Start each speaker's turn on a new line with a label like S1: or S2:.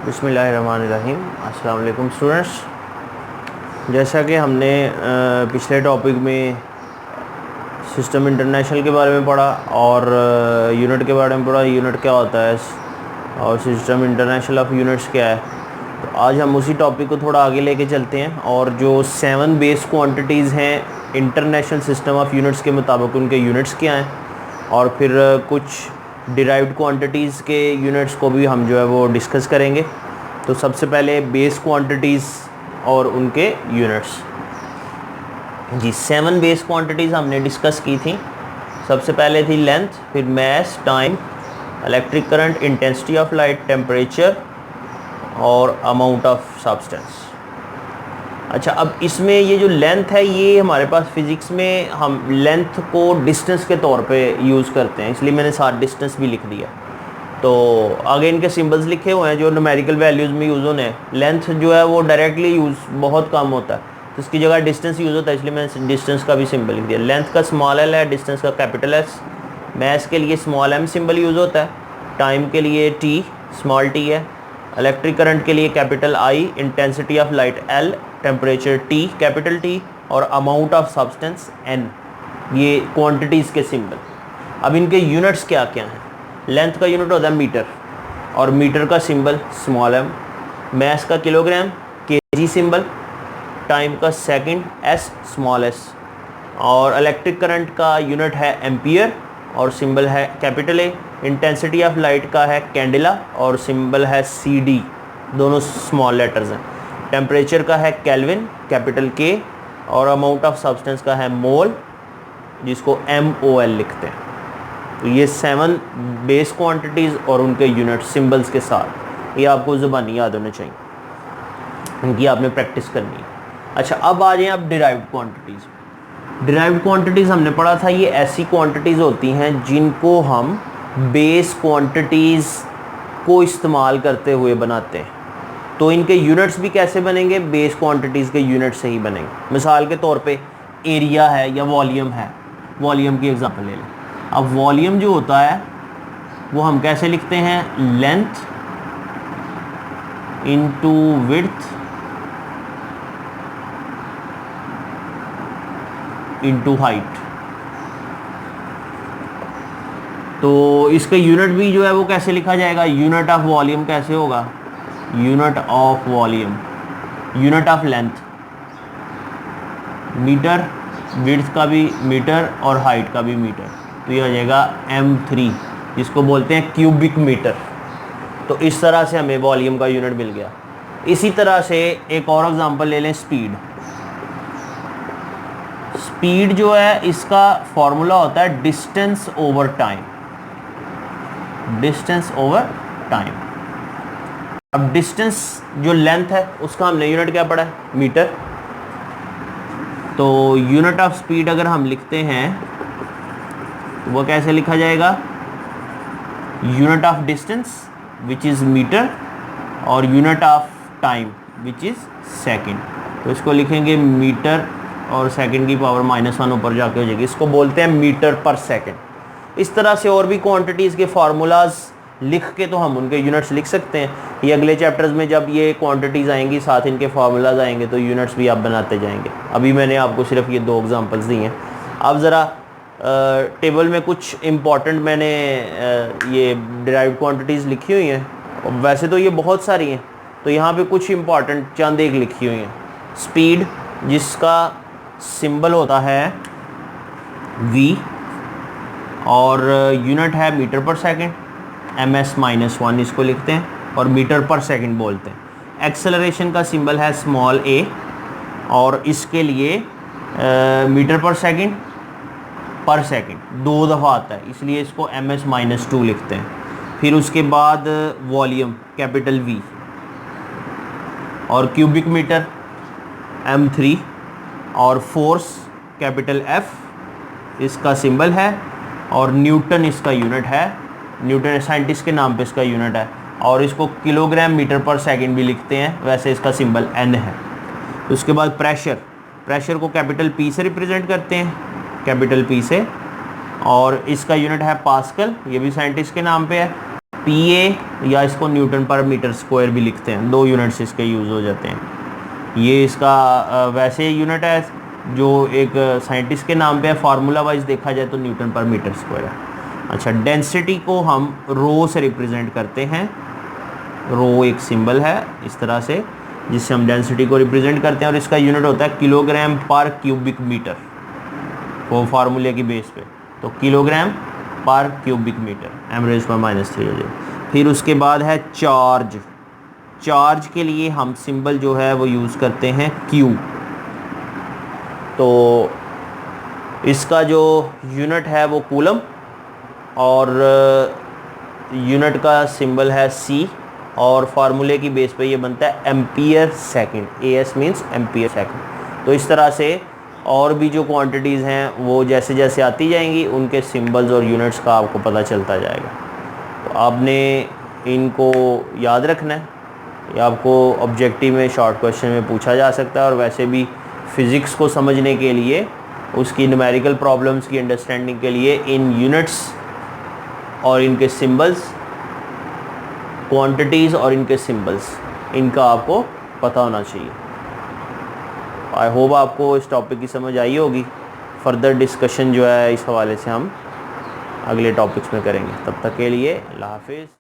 S1: बिस्मिल्लाहिर्रहमानिर्रहीम। अस्सलाम वालेकुम स्टूडेंट्स। जैसा कि हमने पिछले टॉपिक में सिस्टम इंटरनेशनल के बारे में पढ़ा और यूनिट के बारे में पढ़ा, यूनिट क्या होता है और सिस्टम इंटरनेशनल ऑफ यूनिट्स क्या है। तो आज हम उसी टॉपिक को थोड़ा आगे लेके चलते हैं और जो 7 बेस क्वांटिटीज़ हैं इंटरनेशनल सिस्टम ऑफ यूनिट्स के मुताबिक उनके यूनिट्स क्या हैं और फिर कुछ डिराइव्ड क्वांटिटीज़ के यूनिट्स को भी हम जो है वो डिस्कस करेंगे। तो सबसे पहले बेस क्वांटिटीज़ और उनके यूनिट्स जी। 7 बेस क्वांटिटीज़ हमने डिस्कस की थी। सबसे पहले थी लेंथ, फिर mass, time, electric current, intensity of light, temperature और अमाउंट ऑफ सब्सटेंस। अच्छा, अब इसमें ये जो लेंथ है ये हमारे पास फिज़िक्स में हम लेंथ को डिस्टेंस के तौर पे यूज़ करते हैं, इसलिए मैंने साथ डिस्टेंस भी लिख दिया। तो आगे इनके सिंबल्स लिखे हुए हैं जो न्यूमेरिकल वैल्यूज़ में यूज़ होने हैं। लेंथ जो है वो डायरेक्टली यूज़ बहुत कम होता है, तो इसकी जगह डिस्टेंस यूज़ होता है, इसलिए मैंने डिस्टेंस का भी सिंबल लिख दिया। लेंथ का स्मॉल एल है, डिस्टेंस का कैपिटल एस। मास के लिए स्मॉल एम सिंबल यूज़ होता है। टाइम के लिए टी, स्मॉल टी है। इलेक्ट्रिक करंट के लिए capital I, intensity of light L, temperature T, capital T और अमाउंट ऑफ सब्सटेंस एन। ये क्वांटिटीज़ के सिंबल। अब इनके यूनिट्स क्या क्या हैं। लेंथ का यूनिट होता है मीटर और मीटर का सिंबल स्मॉल एम। मास का किलोग्राम, केजी सिंबल। टाइम का सेकंड, एस, स्मॉल एस। और इलेक्ट्रिक करंट का यूनिट है एम्पियर और सिंबल है capital A. Intensity of light का है कैंडिला और सिंबल है सी डी, दोनों स्मॉल लेटर्स हैं। टेम्परेचर का है केल्विन, कैपिटल के। और अमाउंट ऑफ सब्सटेंस का है मोल, जिसको MOL लिखते हैं। तो ये 7 बेस क्वांटिटीज़ और उनके यूनिट सिंबल्स के साथ ये आपको ज़ुबानी याद होने चाहिए, इनकी आपने प्रैक्टिस करनी है। अच्छा, अब आ जाएं आप डिराइव्ड क्वांटिटीज़। डिराइव्ड क्वांटिटीज़ हमने पढ़ा था, ये ऐसी क्वांटिटीज़ होती हैं जिनको हम बेस क्वांटिटीज़ को इस्तेमाल करते हुए बनाते हैं। तो इनके यूनिट्स भी कैसे बनेंगे, बेस क्वांटिटीज़ के यूनिट से ही बनेंगे। मिसाल के तौर पे एरिया है या वॉल्यूम है, वॉल्यूम की एग्जांपल ले लें। अब वॉल्यूम जो होता है वो हम कैसे लिखते हैं, length into width into height. तो इसका यूनिट भी जो है वो कैसे लिखा जाएगा, यूनिट ऑफ वॉल्यूम कैसे होगा, unit of volume, unit of length metre, width का भी मीटर और हाइट का भी मीटर। तो ये हो जाएगा M3, जिसको बोलते हैं क्यूबिक मीटर। तो इस तरह से हमें वॉल्यूम का यूनिट मिल गया। इसी तरह से एक और एग्जांपल ले लें, स्पीड। स्पीड जो है इसका फॉर्मूला होता है distance over time, distance over time. अब डिस्टेंस जो लेंथ है उसका हमने यूनिट क्या पढ़ा है, मीटर। तो यूनिट ऑफ स्पीड अगर हम लिखते हैं तो वो कैसे लिखा जाएगा, unit of distance which is metre और unit of time which is second. तो इसको लिखेंगे मीटर और सेकंड की पावर -1 ऊपर जाके हो जाएगी, इसको बोलते हैं मीटर पर सेकंड। इस तरह से और भी क्वांटिटीज़ के फार्मूलाज लिख के तो हम उनके यूनिट्स लिख सकते हैं। ये अगले चैप्टर्स में जब ये क्वांटिटीज़ आएंगी साथ इनके फार्मूलाज आएंगे तो यूनिट्स भी आप बनाते जाएंगे। अभी मैंने आपको सिर्फ ये 2 एग्जांपल्स दी हैं। अब ज़रा टेबल में कुछ इम्पॉर्टेंट मैंने ये डिराइव्ड क्वांटिटीज़ लिखी हुई हैं। वैसे तो ये बहुत सारी हैं, तो यहाँ पे कुछ इम्पॉर्टेंट चंद एक लिखी हुई हैं। स्पीड, जिसका सिंबल होता है V और यूनिट है मीटर पर सेकंड, MS-1 इसको लिखते हैं और मीटर पर सेकंड बोलते हैं। एक्सेलरेशन का सिंबल है स्मॉल a और इसके लिए मीटर पर सेकंड 2 दफ़ा आता है, इसलिए इसको MS-2 लिखते हैं। फिर उसके बाद वॉल्यूम कैपिटल V और क्यूबिक मीटर M3 और फोर्स कैपिटल F इसका सिंबल है और न्यूटन इसका यूनिट है। न्यूटन साइंटिस्ट के नाम पे इसका यूनिट है और इसको किलोग्राम मीटर पर सेकंड भी लिखते हैं, वैसे इसका सिंबल N है। उसके बाद प्रेशर, प्रेशर को कैपिटल P से रिप्रेजेंट करते हैं, कैपिटल P से, और इसका यूनिट है पास्कल, ये भी साइंटिस्ट के नाम पे है। PA या इसको न्यूटन पर मीटर स्क्वायर भी लिखते हैं, 2 यूनिट्स इसके यूज़ हो जाते हैं। ये इसका वैसे यूनिट है जो एक साइंटिस्ट के नाम पे है, फार्मूला वाइज देखा जाए तो न्यूटन पर मीटर स्क्वायर है। अच्छा, डेंसिटी को हम रो से रिप्रेजेंट करते हैं। रो एक सिंबल है इस तरह से जिससे हम डेंसिटी को रिप्रेजेंट करते हैं, और इसका यूनिट होता है किलोग्राम पर क्यूबिक मीटर, वो फार्मूले की बेस पे। तो किलोग्राम पर क्यूबिक मीटर, एवरेज पर -3 हो जाए। फिर उसके बाद है चार्ज। चार्ज के लिए हम सिंबल जो है वो यूज़ करते हैं Q। तो इसका जो यूनिट है वो कूलम, और यूनिट का सिंबल है C, और फार्मूले की बेस पे ये बनता है ampere second. AS means ampere second. तो इस तरह से और भी जो क्वांटिटीज़ हैं वो जैसे जैसे आती जाएंगी उनके सिंबल्स और यूनिट्स का आपको पता चलता जाएगा। तो आपने इनको याद रखना है। ये आपको ऑब्जेक्टिव में शॉर्ट क्वेश्चन में पूछा जा सकता है, और वैसे भी फ़िज़िक्स को समझने के लिए, उसकी न्यूमेरिकल प्रॉब्लम्स की अंडरस्टैंडिंग के लिए इन यूनिट्स और इनके सिंबल्स, क्वांटिटीज़ और इनके सिंबल्स, इनका आपको पता होना चाहिए। आई होप आपको इस टॉपिक की समझ आई होगी। फर्दर डिस्कशन जो है इस हवाले से हम अगले टॉपिक्स में करेंगे। तब तक के लिए अल्लाह हाफिज़।